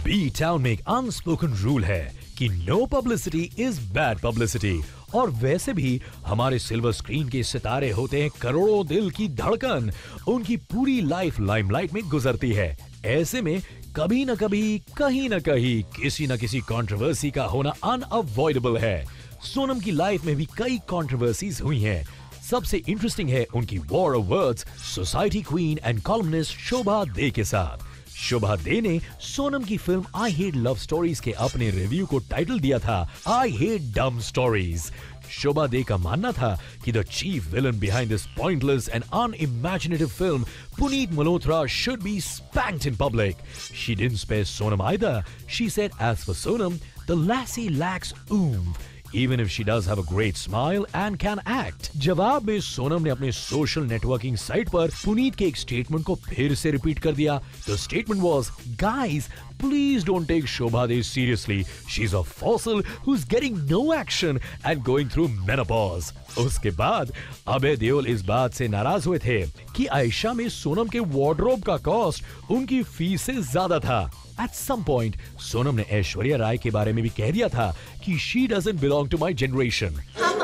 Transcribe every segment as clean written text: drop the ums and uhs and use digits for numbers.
B town में एक unspoken rule है कि no publicity is bad publicity. और वैसे भी हमारे सिल्वर स्क्रीन के सितारे होते हैं करोड़ों दिल की धड़कन, उनकी पूरी लाइफ लाइमलाइट में गुजरती है। ऐसे में कभी न कभी, कहीं न कहीं, किसी न किसी कंट्रोवर्सी का होना अनअवॉइडेबल है। सोनम की लाइफ में भी कई कंट्रोवर्सीज हुई हैं। सबसे इंटरेस्टिंग है उनकी war of words society queen and columnist Shobha De के साथ। शोभा दे ने सोनम की film I hate love stories के अपने रिव्यू को टाइटल दिया था आई हेट डम स्टोरीज। शोभा दे का मानना था कि the chief villain behind this pointless and unimaginative film, Puneet Malhotra, should be spanked in public. She didn't spare Sonam either. She said, as for Sonam, the lassie lacks oomph, even if she does have a great smile and can act. जवाब में सोनम ने अपने social networking site पर पुनीत के एक statement को फिर से रिपीट कर दिया। The statement was, guys, please don't take Shobha De seriously. She's a fossil who's getting no action and going through menopause. उसके बाद अभय देओल इस बात से नाराज हुए थे कि आयशा में सोनम के वार्डरोब का कॉस्ट उनकी फीस से ज्यादा था। At some point, सोनम ने ऐश्वर्या राय के बारे में भी कह दिया था कि she doesn't belong to my generation. हम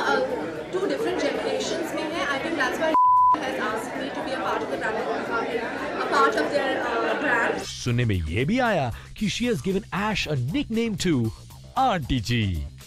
two different generations में हैं. I think that's why has asked me to be a part of the brand, a part of their brand. सुनने में ये भी आया कि she has given Ash a nickname too, aunty ji.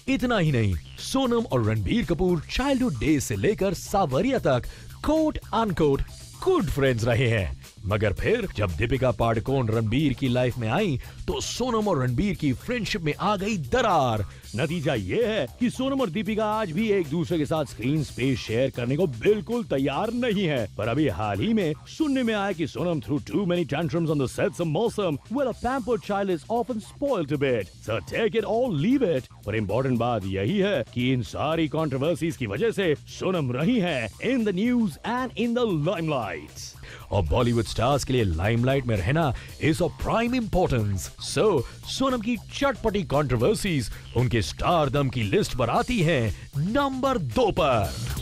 इतना ही नहीं, सोनम और रणबीर कपूर चाइल्डहुड डेज से लेकर सावरिया तक कोट अनकोट गुड फ्रेंड्स रहे हैं। मगर फिर जब दीपिका पादुकोण रणबीर की लाइफ में आई तो सोनम और रणबीर की फ्रेंडशिप में आ गई दरार। नतीजा ये है कि सोनम और दीपिका आज भी एक दूसरे के साथ स्क्रीन स्पेस शेयर करने को बिल्कुल तैयार नहीं है। पर अभी हाल ही में सुनने में आया कि Sonam through too many tantrums on the sets of Mosam, well, a pampered child is often spoiled a bit. So take it or leave it. पर इम्पोर्टेंट बात यही है कि इन सारी कंट्रोवर्सीज की वजह से सोनम रही है in the news and in the limelight. और बॉलीवुड स्टार्स के लिए लाइमलाइट में रहना इज ऑफ प्राइम इंपॉर्टेंस। सो सोनम की चटपटी कंट्रोवर्सीज उनके स्टारडम की लिस्ट पर आती हैं नंबर 2 पर।